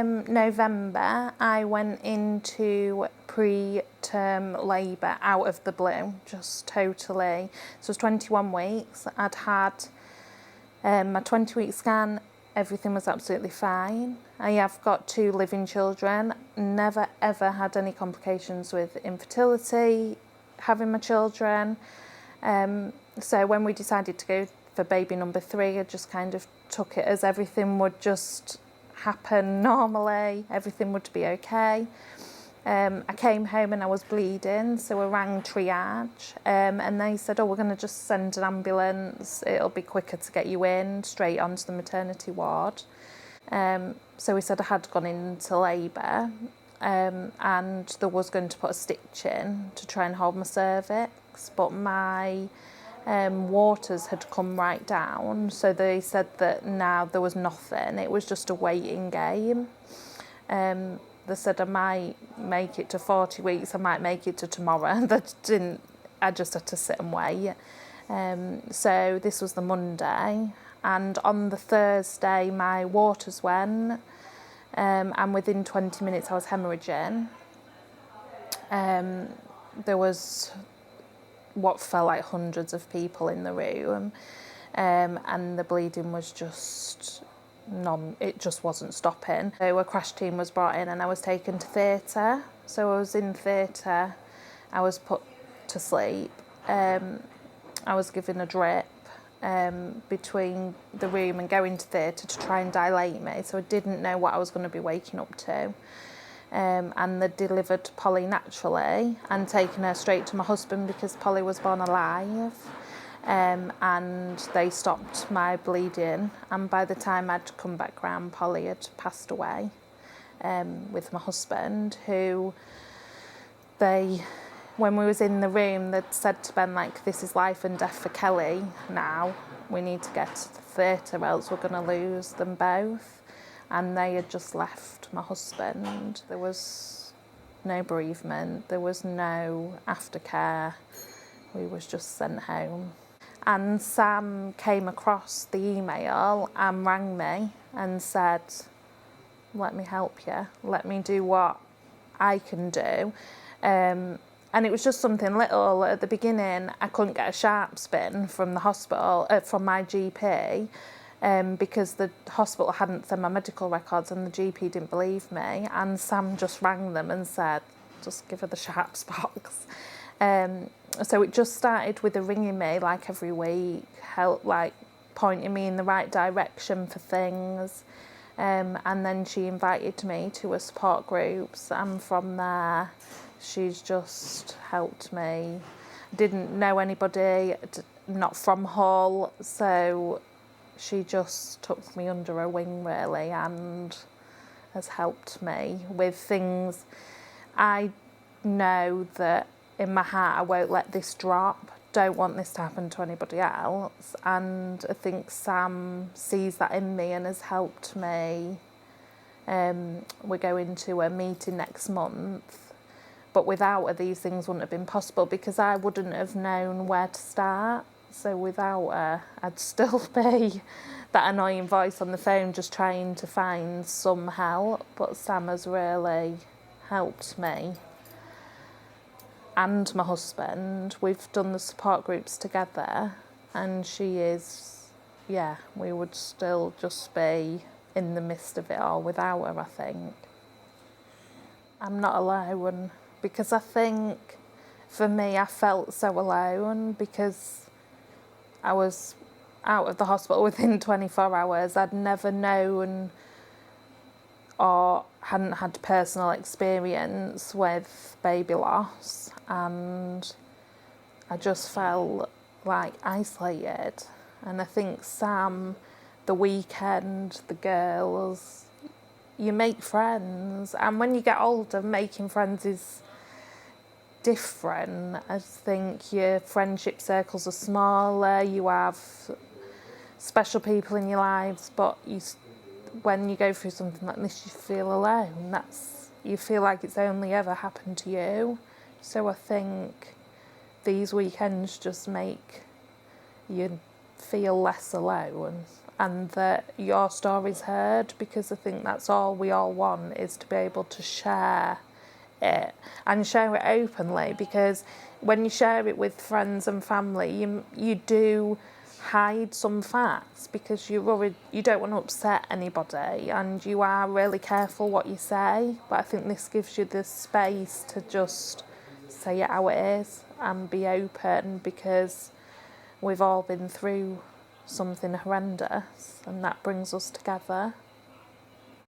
November, I went into preterm labour out of the blue, just totally. So it was 21 weeks. I'd had my 20-week scan, everything was absolutely fine. I have got 2 living children, never ever had any complications with infertility, having my children. So when we decided to go for baby number 3, I just kind of took it as everything would just happen normally, everything would be okay. I came home and I was bleeding, so I rang triage, and they said, oh, we're going to just send an ambulance, it'll be quicker to get you in, straight onto the maternity ward. So we said I had gone into labour, and there was going to put a stitch in to try and hold my cervix, but my waters had come right down, so they said that now there was nothing, it was just a waiting game. They said I might make it to 40 weeks, I might make it to tomorrow. I just had to sit and wait. So this was the Monday, and on the Thursday my waters went, and within 20 minutes I was hemorrhaging. There was what felt like hundreds of people in the room, and the bleeding was just it just wasn't stopping. So a crash team was brought in and I was taken to theatre. So I was in theatre, I was put to sleep, I was given a drip between the room and going to theatre to try and dilate me, so I didn't know what I was going to be waking up to. And they delivered Polly naturally and taken her straight to my husband because Polly was born alive. And they stopped my bleeding, and by the time I'd come back round, Polly had passed away, with my husband, who when we was in the room, they'd said to Ben, like, this is life and death for Kelly now, we need to get to the theatre else we're going to lose them both. And they had just left my husband. There was no bereavement, there was no aftercare, we was just sent home. And Sam came across the email and rang me and said, let me help you, let me do what I can do. And it was just something little. At the beginning, I couldn't get a sharps bin from the hospital, from my GP, because the hospital hadn't sent my medical records and the GP didn't believe me. And Sam just rang them and said, just give her the sharps box. So it just started with her ringing me like every week, pointing me in the right direction for things. And then she invited me to her support groups, and from there she's just helped me. Didn't know anybody, not from Hull, so she just took me under her wing really and has helped me with things. I know that in my heart I won't let this drop, don't want this to happen to anybody else, and I think Sam sees that in me and has helped me. We're going to a meeting next month, but without her these things wouldn't have been possible because I wouldn't have known where to start. So without her I'd still be that annoying voice on the phone just trying to find some help, but Sam has really helped me. And my husband, we've done the support groups together, and she is, we would still just be in the midst of it all without her, I think. I'm not alone, because I think for me I felt so alone because I was out of the hospital within 24 hours. I'd never known or hadn't had personal experience with baby loss, and I just felt like isolated. And I think Sam, the weekend, the girls, you make friends, and when you get older making friends is different. I think your friendship circles are smaller, you have special people in your lives, but when you go through something like this, you feel alone. You feel like it's only ever happened to you. So I think these weekends just make you feel less alone. and that your story's heard, because I think that's all we all want, is to be able to share it and share it openly, because when you share it with friends and family, you do hide some facts because you're worried, you don't want to upset anybody, and you are really careful what you say. But I think this gives you the space to just say it how it is and be open, because we've all been through something horrendous and that brings us together.